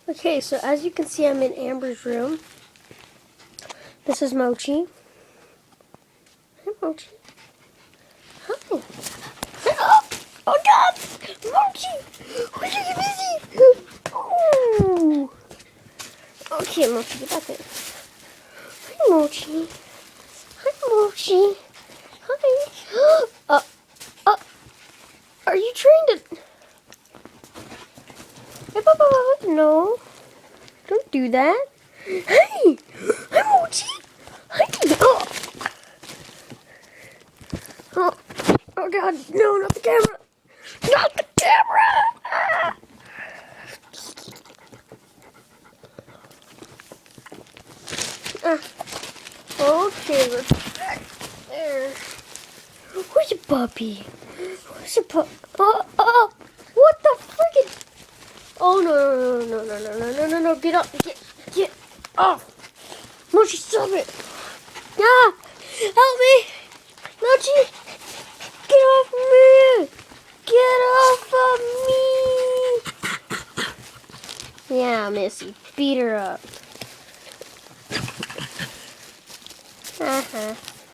Okay, so as you can see, I'm in Amber's room. This is Mochi. Hi, Mochi. Hi. Oh God! Mochi! Why are you busy? Ooh. Okay, Mochi, get back there. Hi, Mochi. Hi, Mochi. Hi. Are you trying to... No. Don't do that. Hey! Hi, Mochi! Hi! Oh, oh God, no, not the camera! Not the camera! Okay, we're back there. Where's your puppy? Where's your pup? What the friggin'? Oh, no, get up, get off. Mochi, stop it. Ah, help me. Mochi, get off me. Get off of me. Yeah, Missy, beat her up.